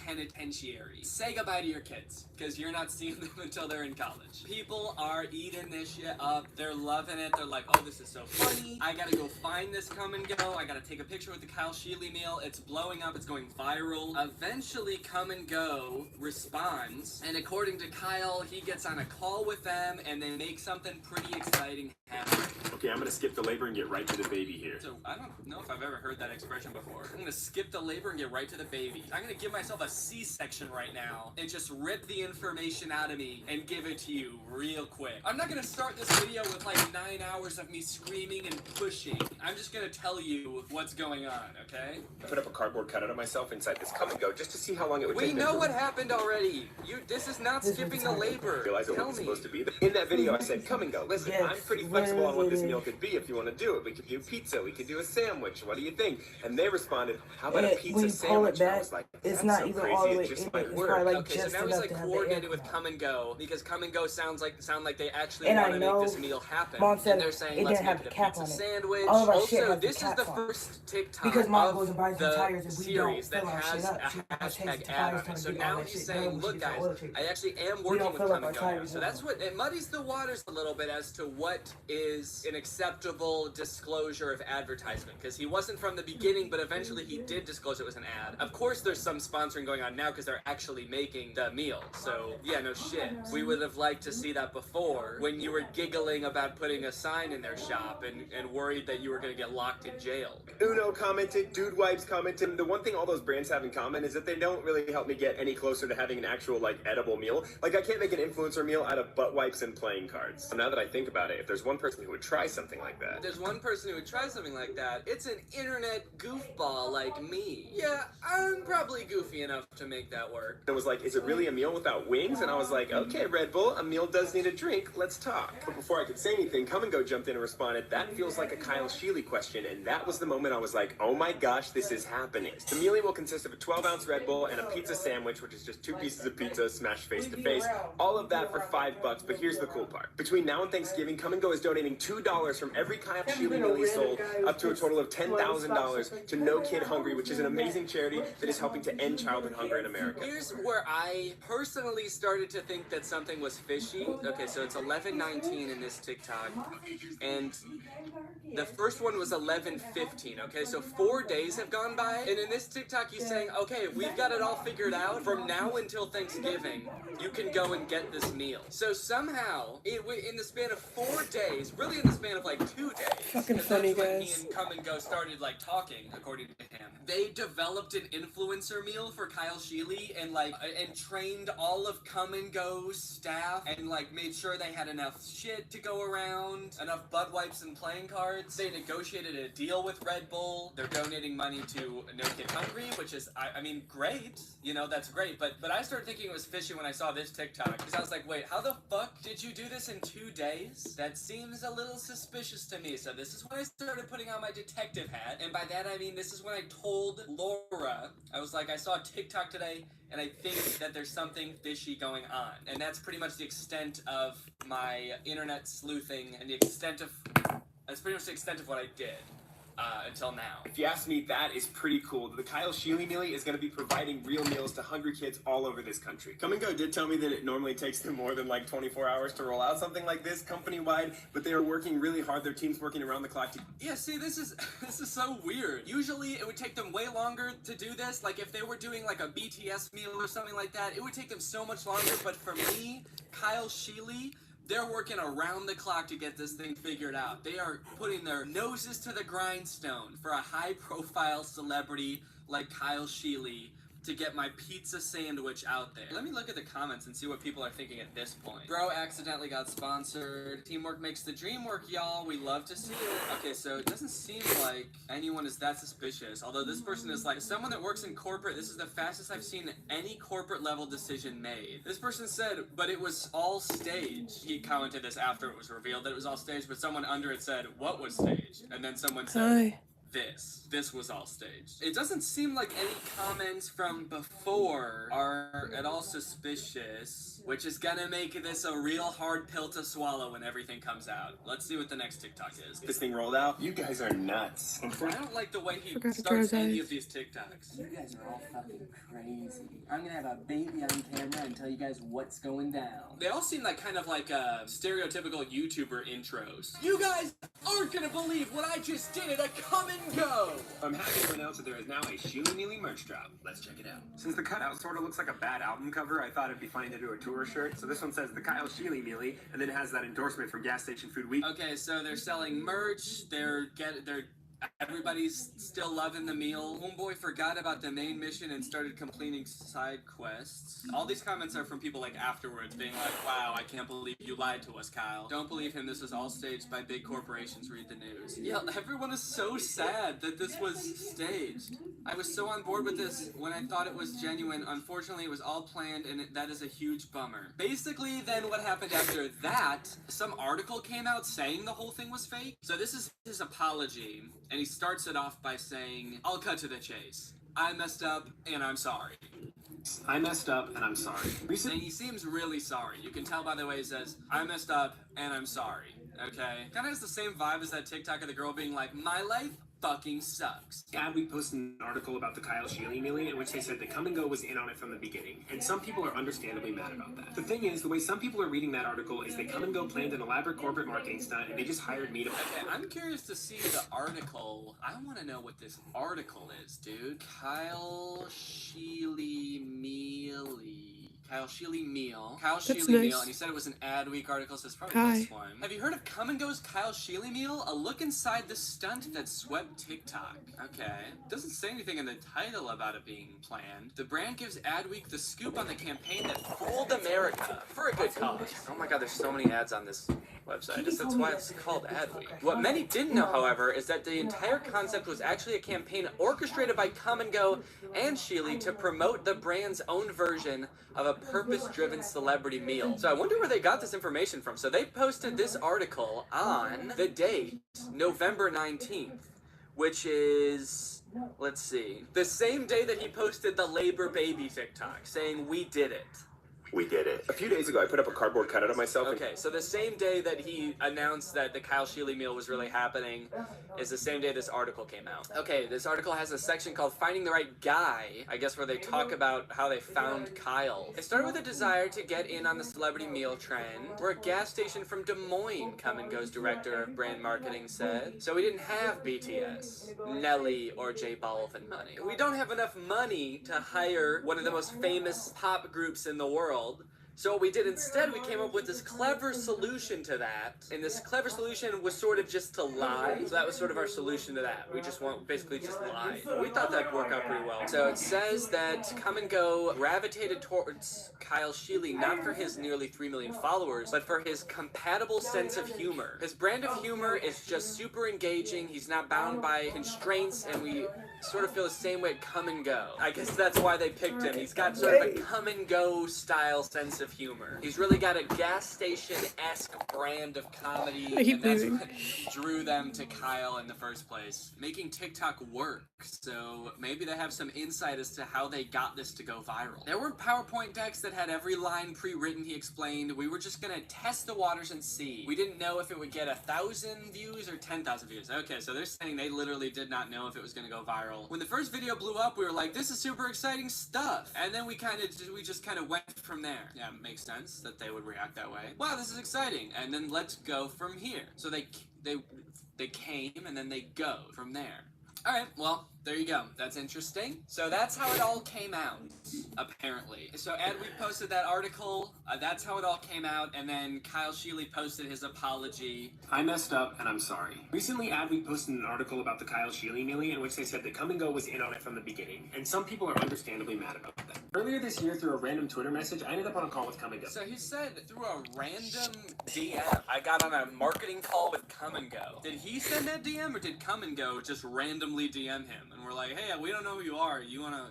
penitentiary. Say goodbye to your kids, because you're not seeing them until they're in college. People are eating this shit up. They're loving it. They're like, oh, this is so funny. I gotta go find this Come and Go. I gotta take a picture with the Kyle Sheely meal. It's blowing up. It's going viral. Eventually, Come and Go responds, and according to Kyle, he gets on a call with them, and they make something pretty exciting happen. Okay, I'm gonna skip the labor and get right to the baby here. So, I don't know if I've ever heard that expression before. I'm gonna skip the labor and get right to the baby. I'm gonna give myself a C-section right now and just rip the information out of me and give it to you real quick. I'm not gonna start this video with like 9 hours of me screaming and pushing. I'm just gonna tell you what's going on, okay? I put up a cardboard cutout of myself inside this Come and Go just to see how long it would take. We know what happened already. This is not skipping the labor. I realized it wasn't supposed to be there. In that video, I said, Come and Go. Listen, I'm pretty flexible on what this meal could be if you want to do it. We could do pizza. We could do a sandwich. What do you think? And they responded, how about a pizza sandwich? And I was like, it's not even all the way in. It's probably like okay, just so now he's like coordinated with Come and Go because Come and Go sound like they actually want to make this meal happen. Mom said and they're saying, let's make it a pizza sandwich. All of our also, shit has this is the on. first TikTok because Mom goes of and buys the tires and we don't series that fill our has shit up. a hashtag ad on it. So now he's saying, look guys, I actually am We working don't with fill Come up and Go our now. tires So that's what, it muddies the waters a little bit as to what is an acceptable disclosure of advertisement. Because he wasn't from the beginning, but eventually he did disclose it was an ad. Of course there's some sponsoring going on now because they're actually making the meal. So yeah, no shit. We would have liked to see that before when you were giggling about putting a sign in their shop and worried that you were going to get locked in jail. Uno commented, Dude Wipes commented. The one thing all those brands have in common is that they don't really help me get any closer to having an actual, like, edible meal. Like, I can't make an influencer meal out of butt wipes and playing cards. So now that I think about it, if there's one person who would try something like that. If there's one person who would try something like that, it's an internet goofball like me. Yeah, I'm probably goofy enough to make that work. It was like, is it really a meal without wings? And I was like, okay, Red Bull, a meal does need a drink. Let's talk. But before I could say anything, Come and Go jumped in and responded, that feels like a Kyle Sheely question. And that was the moment I was like, oh my gosh, this is happening. The meal will consist of a 12-ounce Red Bull and a pizza sandwich, which is just 2 pieces of pizza smashed face to face. All of that for $5. But here's the cool part. Between now and Thanksgiving, Come and Go is donating $2 from every Kyle Sheely meal he sold up to a total of $10,000 to No Kid Hungry, which is an amazing charity that is helping to end childhood hunger in America. Here's where I personally started to think that something was fishy. Okay, so it's 11:19 in this TikTok, and the first one was 11:15. Okay, so 4 days have gone by, and in this TikTok he's saying, okay, we've got it all figured out. From now until Thanksgiving, you can go and get this meal. So somehow, in the span of 4 days, really in the span of like 2 days, fucking funny, when guys. he and Come and Go started like talking, according to him, they developed an influencer meal for Kyle Sheely and trained all of Come and Go's staff and like made sure they had enough shit to go around, enough butt wipes and playing cards. They negotiated a deal with Red Bull. They're donating money to No Kid Hungry, which is, I mean, great. You know, that's great. But I started thinking it was fishy when I saw this TikTok because I was like, wait, how the fuck did you do this in 2 days? That seems a little suspicious to me. So this is when I started putting on my detective hat. And by that, I mean, this is when I told Laura, I was like, I saw a TikTok today and I think that there's something fishy going on. And that's pretty much the extent of my internet sleuthing and that's pretty much the extent of what I did. until now. If you ask me, that is pretty cool. The Kyle Sheely Mealy is going to be providing real meals to hungry kids all over this country. Come and Go did tell me that it normally takes them more than like 24 hours to roll out something like this company-wide, but they are working really hard. Their team's working around the clock to... Yeah, see, this is so weird. Usually it would take them way longer to do this. Like if they were doing like a BTS meal or something like that, it would take them so much longer. But for me, Kyle Sheely, they're working around the clock to get this thing figured out. They are putting their noses to the grindstone for a high-profile celebrity like Kyle Sheely to get my pizza sandwich out there. Let me look at the comments and see what people are thinking at this point. Bro accidentally got sponsored. Teamwork makes the dream work, y'all. We love to see it. Okay, so it doesn't seem like anyone is that suspicious. Although this person is like, someone that works in corporate, this is the fastest I've seen any corporate level decision made. This person said, but it was all staged. He commented this after it was revealed that it was all staged, but someone under it said, what was staged? And then someone said, this was all staged. It doesn't seem like any comments from before are at all suspicious, which is gonna make this a real hard pill to swallow when everything comes out. Let's see what the next TikTok is. This thing rolled out. You guys are nuts. I don't like the way he starts any of these TikToks. You guys are all fucking crazy. I'm gonna have a baby on camera and tell you guys what's going down. They all seem like kind of like stereotypical YouTuber intros. You guys aren't gonna believe what I just did at a Come and Go! I'm happy to announce that there is now a Sheely Mealy merch drop. Let's check it out. Since the cutout sort of looks like a bad album cover, I thought it'd be funny to do a tour shirt. So this one says the Kyle Sheely Mealy, and then it has that endorsement from Gas Station Food Week. Okay, so they're selling merch, everybody's still loving the meal. Homeboy forgot about the main mission and started completing side quests. All these comments are from people like afterwards being like, wow, I can't believe you lied to us, Kyle. Don't believe him, this is all staged by big corporations, read the news. Yeah, everyone is so sad that this was staged. I was so on board with this when I thought it was genuine. Unfortunately, it was all planned and that is a huge bummer. Basically, then what happened after that, some article came out saying the whole thing was fake. So this is his apology. And he starts it off by saying, I'll cut to the chase. I messed up, and I'm sorry. I messed up, and I'm sorry. And he seems really sorry. You can tell by the way he says, I messed up, and I'm sorry. Okay? Kind of has the same vibe as that TikTok of the girl being like, my life fucking sucks. Adweek posted an article about the Kyle Sheely Mealy in which they said that Come and Go was in on it from the beginning, and some people are understandably mad about that. The thing is, the way some people are reading that article is that Come and Go planned an elaborate corporate marketing stunt, and they just hired me to... Okay, I'm curious to see the article. I want to know what this article is, dude. Kyle Sheely Mealy. Kyle Sheely Meal. Kyle Sheely Meal, and he said it was an Adweek article, so it's probably this one. Have you heard of Come and Go's Kyle Sheely Meal? A look inside the stunt that swept TikTok. Okay. Doesn't say anything in the title about it being planned. The brand gives Adweek the scoop on the campaign that fooled America for a good cause. Oh my god, there's so many ads on this website. I guess that's why it's called Adweek. What many didn't know, however, is that the entire concept was actually a campaign orchestrated by Come and Go and Sheely to promote the brand's own version of a purpose-driven celebrity meal. So I wonder where they got this information from. So they posted this article on the date, November 19th, which is, let's see, the same day that he posted the Labor Baby TikTok saying, we did it. We did it. A few days ago, I put up a cardboard cutout of myself. Okay, so the same day that he announced that the Kyle Sheely meal was really happening is the same day this article came out. Okay, this article has a section called Finding the Right Guy, I guess, where they talk about how they found Kyle. It started with a desire to get in on the celebrity meal trend. We're a gas station from Des Moines, Come and Go's director of brand marketing said. So we didn't have BTS, Nelly, or J Balvin money. We don't have enough money to hire one of the most famous pop groups in the world. So what we did instead, we came up with this clever solution to that, and this clever solution was sort of just to lie. So that was sort of our solution to that. We just basically just lied. We thought that'd work out pretty well. So it says that Come and Go gravitated towards Kyle Sheely not for his nearly 3 million followers, but for his compatible sense of humor. His brand of humor is just super engaging. He's not bound by constraints, and we sort of feel the same way at Come and Go. I guess that's why they picked him. He's got sort of a Come and Go style sense of of humor. He's really got a gas station-esque brand of comedy, I keep and that's leaving. what drew them to Kyle in the first place. Making TikTok work, so maybe they have some insight as to how they got this to go viral. There were PowerPoint decks that had every line pre-written, he explained. We were just gonna test the waters and see. We didn't know if it would get 1,000 views or 10,000 views. Okay, so they're saying they literally did not know if it was gonna go viral. When the first video blew up, we were like, this is super exciting stuff. And then we just kind of went from there. Yeah, it makes sense that they would react that way. Wow, this is exciting. And then let's go from here. So they came and then they go from there. All right, well, there you go. That's interesting. So that's how it all came out, apparently. So Adweek posted that article. That's how it all came out. And then Kyle Sheely posted his apology. I messed up, and I'm sorry. Recently, Adweek posted an article about the Kyle Sheely melee in which they said that Come and Go was in on it from the beginning, and some people are understandably mad about that. Earlier this year, through a random Twitter message, I ended up on a call with Come and Go. So he said through a random DM, I got on a marketing call with Come and Go. Did he send that DM, or did Come and Go just randomly DM him? And we're like, hey, we don't know who you are. You want to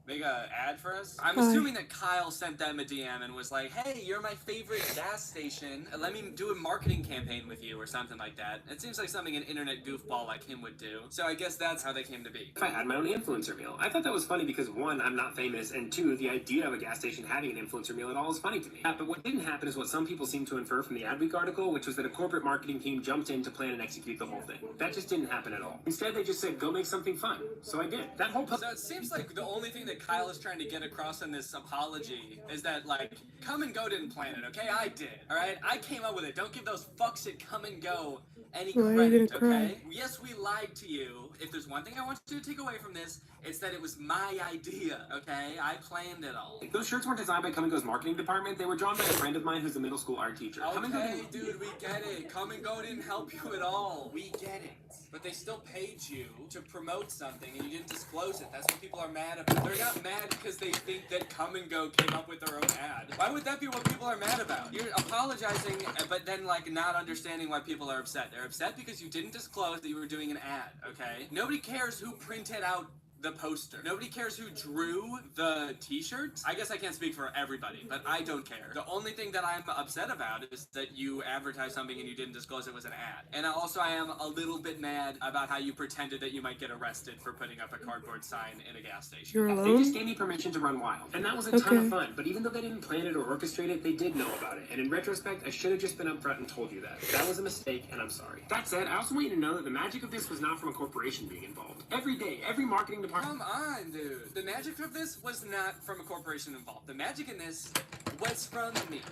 make an ad for us? I'm assuming that Kyle sent them a DM and was like, hey, you're my favorite gas station. Let me do a marketing campaign with you or something like that. It seems like something an internet goofball like him would do. So I guess that's how they came to be. If I had my own influencer meal. I thought that was funny because 1, I'm not famous, and 2, the idea of a gas station having an influencer meal at all is funny to me. But what didn't happen is what some people seem to infer from the Adweek article, which was that a corporate marketing team jumped in to plan and execute the whole thing. That just didn't happen at all. Instead, they just said, go make something fun. So I did. That whole So it seems like the only thing that Kyle is trying to get across in this apology is that, like, Come and Go didn't plan it, okay? I did, all right? I came up with it. Don't give those fucks at Come and Go any credit, okay? Yes, we lied to you. If there's one thing I want you to take away from this, it's that it was my idea, okay? I planned it all. Those shirts weren't designed by Come and Go's marketing department. They were drawn by a friend of mine who's a middle school art teacher. Okay, dude, we get it. Come and Go didn't help you at all. We get it. But they still paid you to promote something, and you didn't disclose it. That's what people are mad about. They're not mad because they think that Come and Go came up with their own ad. Why would that be what people are mad about? You're apologizing, but then, like, not understanding why people are upset. They're upset because you didn't disclose that you were doing an ad, okay? Nobody cares who printed out the poster. Nobody cares who drew the t-shirts. I guess I can't speak for everybody, but I don't care. The only thing that I'm upset about is that you advertised something and you didn't disclose it was an ad. And also I am a little bit mad about how you pretended that you might get arrested for putting up a cardboard sign in a gas station. You're alone? They just gave me permission to run wild. And that was a ton of fun. But even though they didn't plan it or orchestrate it, they did know about it. And in retrospect, I should have just been upfront and told you that. That was a mistake, and I'm sorry. That said, I also want you to know that the magic of this was not from a corporation being involved. Every day, every marketing department... Come on, dude. The magic of this was not from a corporation involved. The magic in this was from me.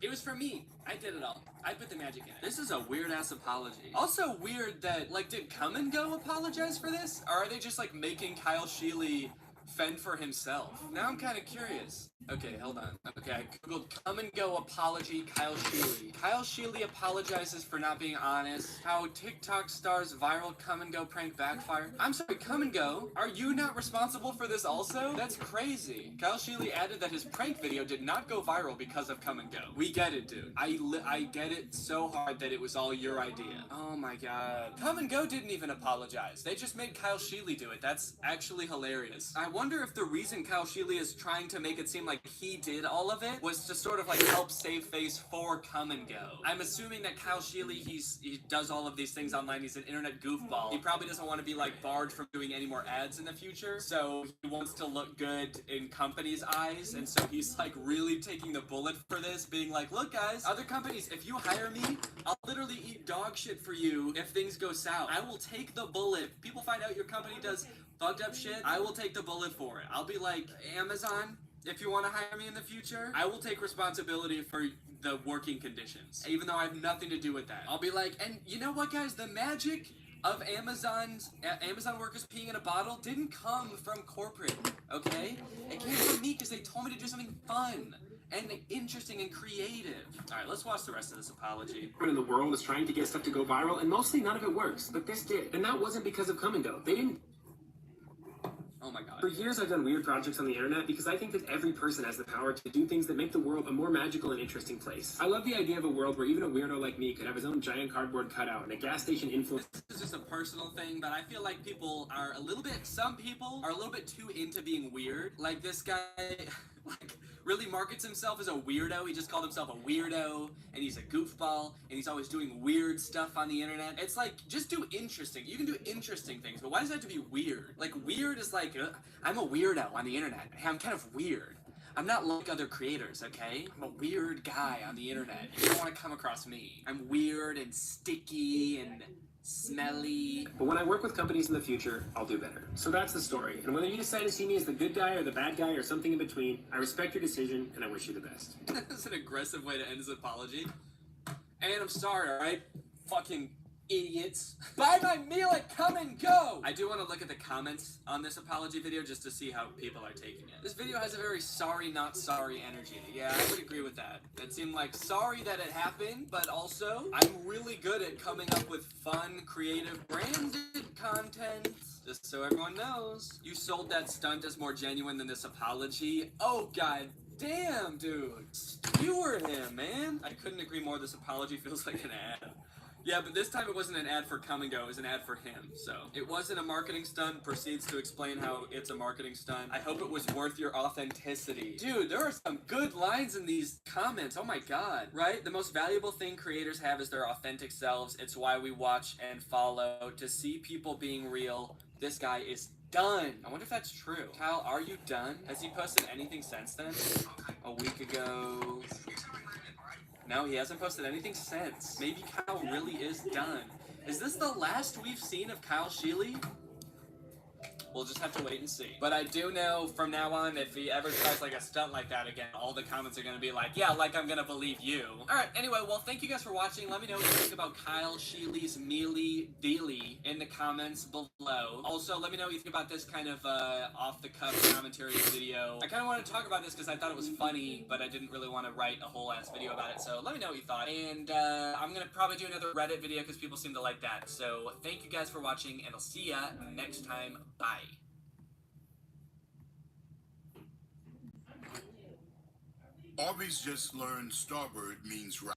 It was from me. I did it all. I put the magic in it. This is a weird-ass apology. Also weird that, like, did Come and Go apologize for this? Or are they just, like, making Kyle Sheely fend for himself? Now I'm kind of curious. Okay, hold on. Okay, I googled Come and Go apology Kyle Sheely. Kyle Sheely apologizes for not being honest. How TikTok stars viral Come and Go prank backfire. I'm sorry, Come and Go? Are you not responsible for this also? That's crazy. Kyle Sheely added that his prank video did not go viral because of Come and Go. We get it, dude. I get it so hard that it was all your idea. Oh my god. Come and Go didn't even apologize. They just made Kyle Sheely do it. That's actually hilarious. I wonder if the reason Kyle Sheely is trying to make it seem like he did all of it was to sort of like help save face for Come and Go. I'm assuming that Kyle Sheely, he does all of these things online. He's an internet goofball. He probably doesn't want to be like barred from doing any more ads in the future. So he wants to look good in companies' eyes. And so he's like really taking the bullet for this, being like, look guys, other companies, if you hire me, I'll literally eat dog shit for you if things go south. I will take the bullet. People find out your company does fucked up shit, I will take the bullet for it. I'll be like, Amazon, if you want to hire me in the future, I will take responsibility for the working conditions, even though I have nothing to do with that. I'll be like, and you know what, guys? The magic of Amazon workers peeing in a bottle didn't come from corporate, okay? It came from me because they told me to do something fun and interesting and creative. All right, let's watch the rest of this apology. In the world is trying to get stuff to go viral, and mostly none of it works. But this did, and that wasn't because of Come and Go. They didn't. Oh my god. For years, I've done weird projects on the internet because I think that every person has the power to do things that make the world a more magical and interesting place. I love the idea of a world where even a weirdo like me could have his own giant cardboard cutout and a gas station influence. This is just a personal thing, but I feel like some people are a little bit too into being weird. Like this guy, like, really markets himself as a weirdo. He just called himself a weirdo, and he's a goofball, and he's always doing weird stuff on the internet. It's like, just do interesting. You can do interesting things, but why does it have to be weird? Like, weird is like, I'm a weirdo on the internet. Hey, I'm kind of weird. I'm not like other creators, okay? I'm a weird guy on the internet. You don't want to come across me. I'm weird and sticky and smelly. But when I work with companies in the future, I'll do better. So that's the story. And whether you decide to see me as the good guy or the bad guy or something in between, I respect your decision and I wish you the best. That's an aggressive way to end his apology. And I'm sorry, alright? Fucking idiots. Buy my meal at Come and Go! I do want to look at the comments on this apology video just to see how people are taking it. This video has a very sorry, not sorry energy. Yeah, I would agree with that. It seemed like sorry that it happened, but also I'm really good at coming up with fun, creative, branded content. Just so everyone knows, you sold that stunt as more genuine than this apology. Oh, god damn, dude. Skewer him, man. I couldn't agree more. This apology feels like an ad. Yeah, but this time it wasn't an ad for Come and Go, it was an ad for him, so. It wasn't a marketing stunt, proceeds to explain how it's a marketing stunt. I hope it was worth your authenticity. Dude, there are some good lines in these comments, oh my god. Right? The most valuable thing creators have is their authentic selves. It's why we watch and follow. To see people being real, this guy is done. I wonder if that's true. Kyle, are you done? Has he posted anything since then? A week ago. No, he hasn't posted anything since. Maybe Kyle really is done. Is this the last we've seen of Kyle Sheely? We'll just have to wait and see. But I do know from now on, if he ever tries like a stunt like that again, all the comments are gonna be like, yeah, like I'm gonna believe you. Alright, anyway, well, thank you guys for watching. Let me know what you think about Kyle Sheely's mealy dealy in the comments below. Also, let me know what you think about this kind of off-the-cuff commentary video. I kind of wanted to talk about this because I thought it was funny, but I didn't really want to write a whole ass video about it, so let me know what you thought. And I'm gonna probably do another Reddit video because people seem to like that. So thank you guys for watching, and I'll see ya next time. Bye. Arby's just learned starboard means right.